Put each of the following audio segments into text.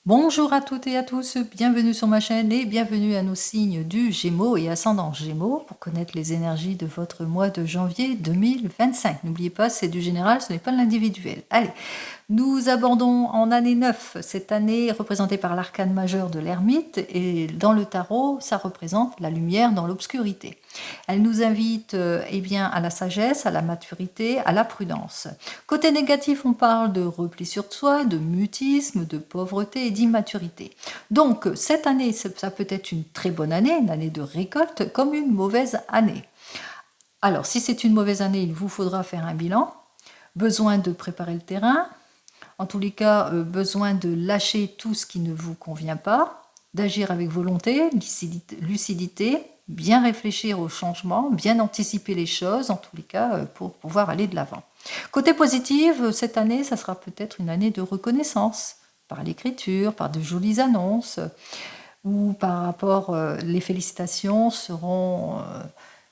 Bonjour à toutes et à tous, bienvenue sur ma chaîne et bienvenue à nos signes du Gémeaux et ascendant Gémeaux pour connaître les énergies de votre mois de janvier 2025. N'oubliez pas, c'est du général, ce n'est pas de l'individuel. Allez, nous abordons en année 9, cette année représentée par l'arcane majeur de l'ermite, et dans le tarot, ça représente la lumière dans l'obscurité. Elle nous invite à la sagesse, à la maturité, à la prudence. Côté négatif, on parle de repli sur soi, de mutisme, de pauvreté et d'immaturité. Donc, cette année, ça peut être une très bonne année, une année de récolte, comme une mauvaise année. Alors, si c'est une mauvaise année, il vous faudra faire un bilan. Besoin de préparer le terrain, en tous les cas, besoin de lâcher tout ce qui ne vous convient pas, d'agir avec volonté, lucidité, bien réfléchir au changement, bien anticiper les choses, en tous les cas, pour pouvoir aller de l'avant. Côté positif, cette année, ça sera peut-être une année de reconnaissance, par l'écriture, par de jolies annonces, ou par rapport, les félicitations seront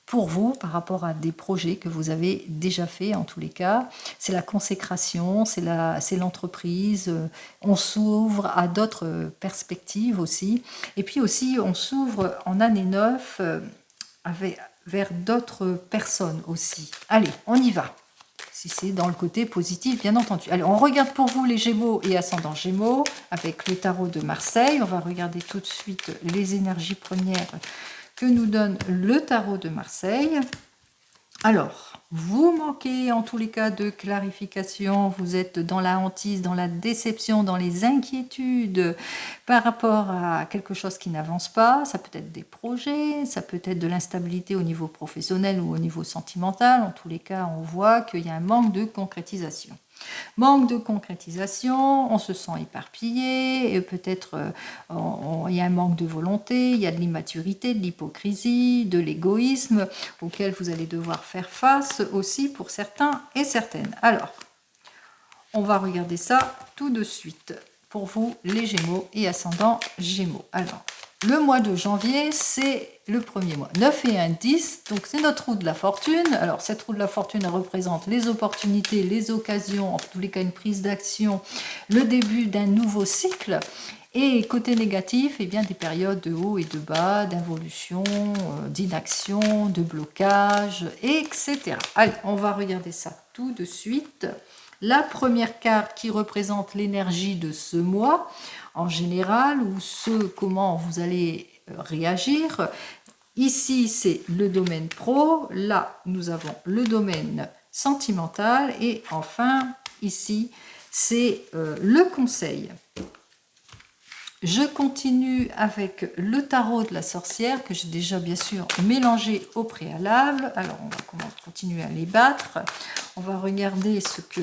pour vous par rapport à des projets que vous avez déjà faits en tous les cas. C'est la consécration, c'est l'entreprise, on s'ouvre à d'autres perspectives aussi. Et puis aussi, on s'ouvre en année 9 vers d'autres personnes aussi. Allez, on y va. Si c'est dans le côté positif, bien entendu. Alors, on regarde pour vous les Gémeaux et ascendants Gémeaux avec le tarot de Marseille. On va regarder tout de suite les énergies premières que nous donne le tarot de Marseille. Alors, vous manquez en tous les cas de clarification, vous êtes dans la hantise, dans la déception, dans les inquiétudes par rapport à quelque chose qui n'avance pas. Ça peut être des projets, ça peut être de l'instabilité au niveau professionnel ou au niveau sentimental. En tous les cas, on voit qu'il y a un manque de concrétisation. Manque de concrétisation, on se sent éparpillé, et peut-être il y a un manque de volonté, il y a de l'immaturité, de l'hypocrisie, de l'égoïsme auquel vous allez devoir faire face aussi pour certains et certaines. Alors, on va regarder ça tout de suite pour vous les Gémeaux et ascendants Gémeaux. Alors, le mois de janvier, c'est le premier mois. 9 et 1, 10, donc c'est notre roue de la fortune. Alors, cette roue de la fortune, elle représente les opportunités, les occasions, en tous les cas une prise d'action, le début d'un nouveau cycle. Et côté négatif, eh bien, des périodes de haut et de bas, d'involution, d'inaction, de blocage, etc. Allez, on va regarder ça tout de suite. La première carte qui représente l'énergie de ce mois, en général, ou comment vous allez réagir. Ici, c'est le domaine pro. Là, nous avons le domaine sentimental. Et enfin, ici, c'est le conseil. Je continue avec le tarot de la sorcière que j'ai déjà bien sûr mélangé au préalable. Alors, on va continuer à les battre. On va regarder ce que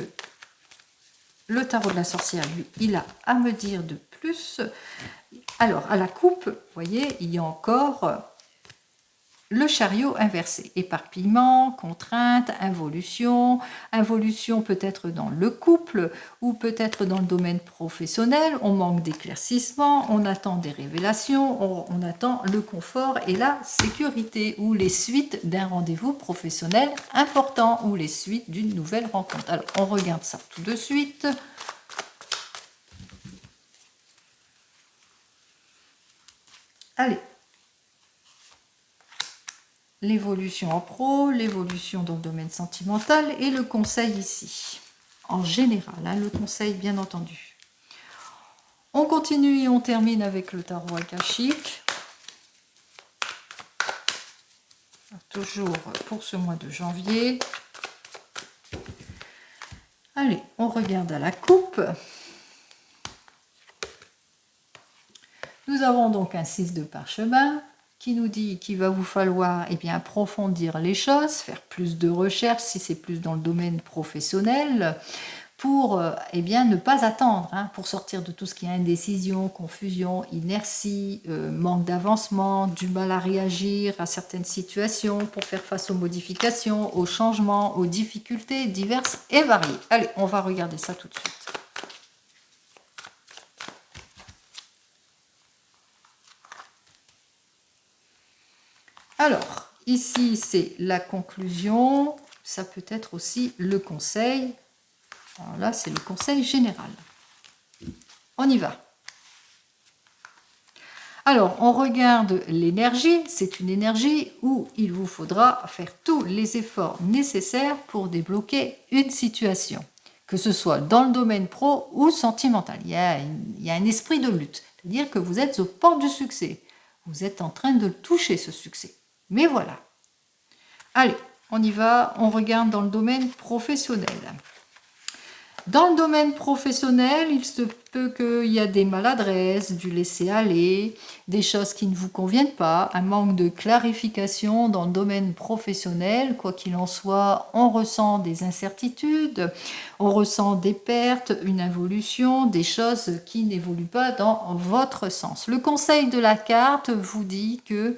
le tarot de la sorcière, lui, il a à me dire de plus. Alors, à la coupe, vous voyez, il y a encore le chariot inversé. Éparpillement, contrainte, involution. Involution peut-être dans le couple ou peut-être dans le domaine professionnel. On manque d'éclaircissement, on attend des révélations, on attend le confort et la sécurité ou les suites d'un rendez-vous professionnel important ou les suites d'une nouvelle rencontre. Alors, on regarde ça tout de suite. Allez. L'évolution en pro, l'évolution dans le domaine sentimental et le conseil ici. En général, hein, le conseil bien entendu. On continue et on termine avec le tarot akashique. Toujours pour ce mois de janvier. Allez, on regarde à la coupe. Nous avons donc un 6 de parchemin qui nous dit qu'il va vous falloir approfondir les choses, faire plus de recherches si c'est plus dans le domaine professionnel, pour ne pas attendre, hein, pour sortir de tout ce qui est indécision, confusion, inertie, manque d'avancement, du mal à réagir à certaines situations, pour faire face aux modifications, aux changements, aux difficultés diverses et variées. Allez, on va regarder ça tout de suite. Alors, ici, c'est la conclusion. Ça peut être aussi le conseil. Alors là, c'est le conseil général. On y va. Alors, on regarde l'énergie. C'est une énergie où il vous faudra faire tous les efforts nécessaires pour débloquer une situation, que ce soit dans le domaine pro ou sentimental. Il y a un esprit de lutte, c'est-à-dire que vous êtes aux portes du succès. Vous êtes en train de toucher ce succès. Mais voilà. Allez, on y va, on regarde dans le domaine professionnel. Dans le domaine professionnel, il se peut qu'il y a des maladresses, du laisser-aller, des choses qui ne vous conviennent pas, un manque de clarification dans le domaine professionnel. Quoi qu'il en soit, on ressent des incertitudes, on ressent des pertes, une involution, des choses qui n'évoluent pas dans votre sens. Le conseil de la carte vous dit que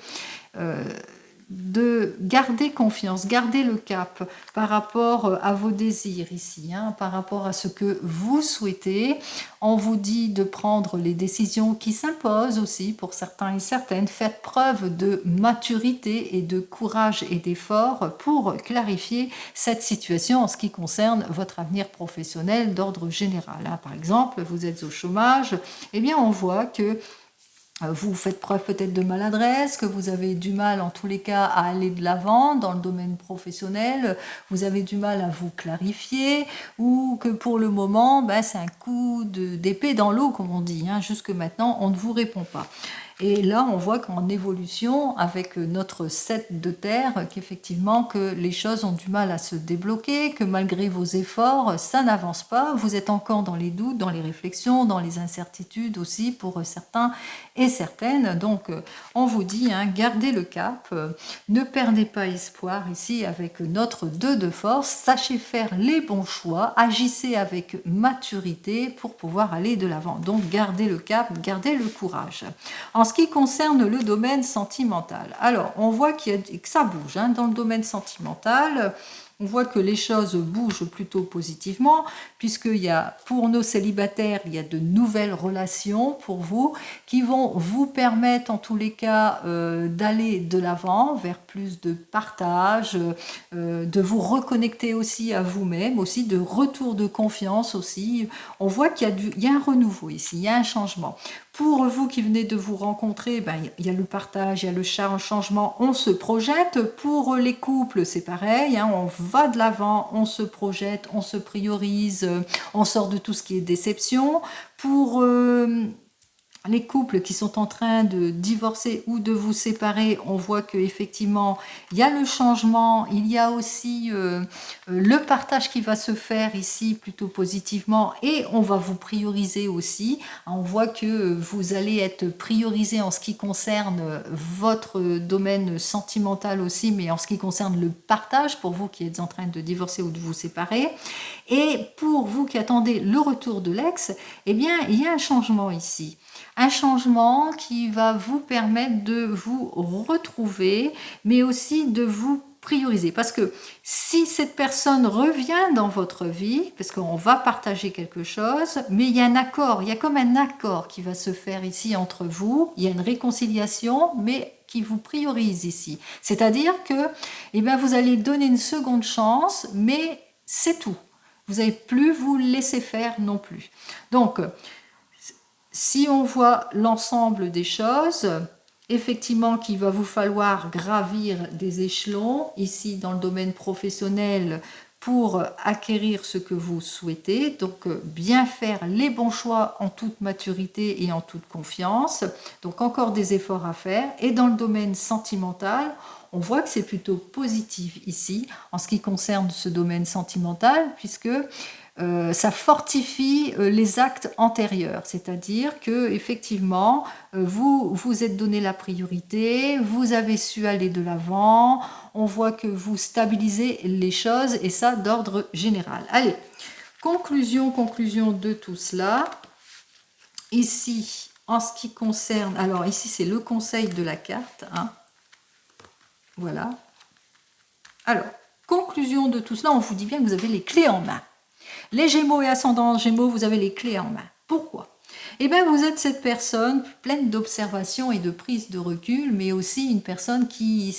de garder confiance, garder le cap par rapport à vos désirs ici, par rapport à ce que vous souhaitez. On vous dit de prendre les décisions qui s'imposent aussi pour certains et certaines. Faites preuve de maturité et de courage et d'effort pour clarifier cette situation en ce qui concerne votre avenir professionnel d'ordre général. Par exemple, vous êtes au chômage, eh bien on voit que vous faites preuve peut-être de maladresse, que vous avez du mal en tous les cas à aller de l'avant dans le domaine professionnel, vous avez du mal à vous clarifier, ou que pour le moment, c'est un coup d'épée dans l'eau, comme on dit. Jusque maintenant, on ne vous répond pas. Et là, on voit qu'en évolution, avec notre 7 de terre, qu'effectivement, que les choses ont du mal à se débloquer, que malgré vos efforts, ça n'avance pas. Vous êtes encore dans les doutes, dans les réflexions, dans les incertitudes aussi pour certains et certaines. Donc, on vous dit, gardez le cap, ne perdez pas espoir ici avec notre 2 de force. Sachez faire les bons choix, agissez avec maturité pour pouvoir aller de l'avant. Donc, gardez le cap, gardez le courage. En ce qui concerne le domaine sentimental, alors on voit que ça bouge dans le domaine sentimental. On voit que les choses bougent plutôt positivement, puisqu'il y a, pour nos célibataires, il y a de nouvelles relations pour vous qui vont vous permettre, en tous les cas, d'aller de l'avant vers plus de partage, de vous reconnecter aussi à vous-même, aussi de retour de confiance aussi. On voit qu'il y a un renouveau ici, il y a un changement. Pour vous qui venez de vous rencontrer, il y a le partage, il y a le changement, on se projette. Pour les couples, c'est pareil, on va de l'avant, on se projette, on se priorise, on sort de tout ce qui est déception. Pour les couples qui sont en train de divorcer ou de vous séparer, on voit qu'effectivement, il y a le changement, il y a aussi le partage qui va se faire ici plutôt positivement et on va vous prioriser aussi. On voit que vous allez être priorisé en ce qui concerne votre domaine sentimental aussi, mais en ce qui concerne le partage pour vous qui êtes en train de divorcer ou de vous séparer. Et pour vous qui attendez le retour de l'ex, eh bien, il y a un changement ici. Un changement qui va vous permettre de vous retrouver, mais aussi de vous prioriser. Parce que si cette personne revient dans votre vie, parce qu'on va partager quelque chose, mais il y a un accord, il y a comme un accord qui va se faire ici entre vous, il y a une réconciliation, mais qui vous priorise ici. C'est-à-dire que vous allez donner une seconde chance, mais c'est tout. Vous n'allez plus vous laisser faire non plus. Donc, si on voit l'ensemble des choses, effectivement qu'il va vous falloir gravir des échelons, ici dans le domaine professionnel, pour acquérir ce que vous souhaitez. Donc, bien faire les bons choix en toute maturité et en toute confiance. Donc, encore des efforts à faire. Et dans le domaine sentimental, on voit que c'est plutôt positif ici, en ce qui concerne ce domaine sentimental, puisque ça fortifie les actes antérieurs, c'est-à-dire que effectivement vous vous êtes donné la priorité, vous avez su aller de l'avant, on voit que vous stabilisez les choses et ça d'ordre général. Allez, conclusion de tout cela. Ici, en ce qui concerne, alors ici c'est le conseil de la carte, voilà. Alors, conclusion de tout cela, on vous dit bien que vous avez les clés en main. Les Gémeaux et ascendants Gémeaux, vous avez les clés en main. Pourquoi ? Eh bien, vous êtes cette personne pleine d'observation et de prise de recul, mais aussi une personne qui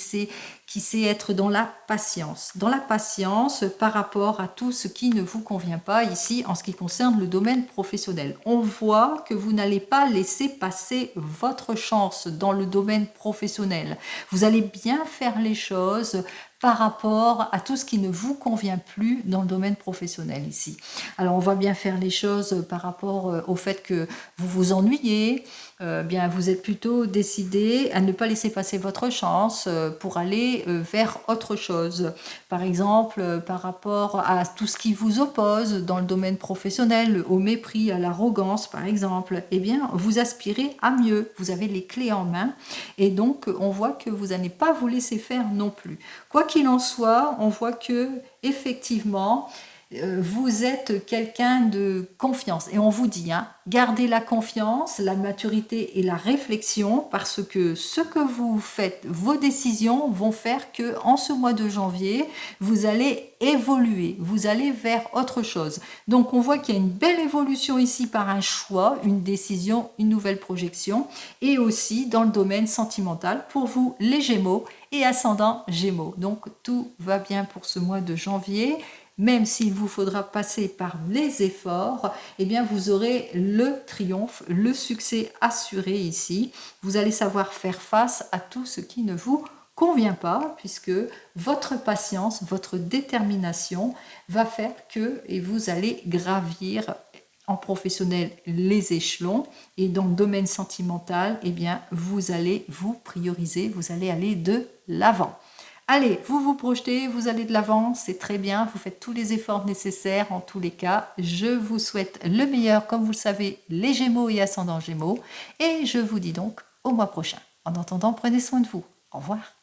qui sait être dans la patience. Dans la patience par rapport à tout ce qui ne vous convient pas ici en ce qui concerne le domaine professionnel. On voit que vous n'allez pas laisser passer votre chance dans le domaine professionnel. Vous allez bien faire les choses par rapport à tout ce qui ne vous convient plus dans le domaine professionnel ici. Alors on va bien faire les choses par rapport au fait que vous vous ennuyez, bien vous êtes plutôt décidé à ne pas laisser passer votre chance pour aller vers autre chose. Par exemple, par rapport à tout ce qui vous oppose dans le domaine professionnel, au mépris, à l'arrogance par exemple, eh bien vous aspirez à mieux, vous avez les clés en main et donc on voit que vous n'allez pas vous laisser faire non plus. Quoi qu'il en soit, on voit que effectivement vous êtes quelqu'un de confiance et on vous dit, gardez la confiance, la maturité et la réflexion parce que ce que vous faites, vos décisions vont faire que en ce mois de janvier, vous allez évoluer, vous allez vers autre chose. Donc on voit qu'il y a une belle évolution ici par un choix, une décision, une nouvelle projection et aussi dans le domaine sentimental pour vous les Gémeaux et ascendant Gémeaux. Donc tout va bien pour ce mois de janvier. Même s'il vous faudra passer par les efforts, eh bien vous aurez le triomphe, le succès assuré ici. Vous allez savoir faire face à tout ce qui ne vous convient pas, puisque votre patience, votre détermination va faire que et vous allez gravir en professionnel les échelons et dans le domaine sentimental, eh bien vous allez vous prioriser, vous allez aller de l'avant. Allez, vous vous projetez, vous allez de l'avant, c'est très bien, vous faites tous les efforts nécessaires en tous les cas. Je vous souhaite le meilleur, comme vous le savez, les Gémeaux et ascendants Gémeaux. Et je vous dis donc au mois prochain. En attendant, prenez soin de vous. Au revoir.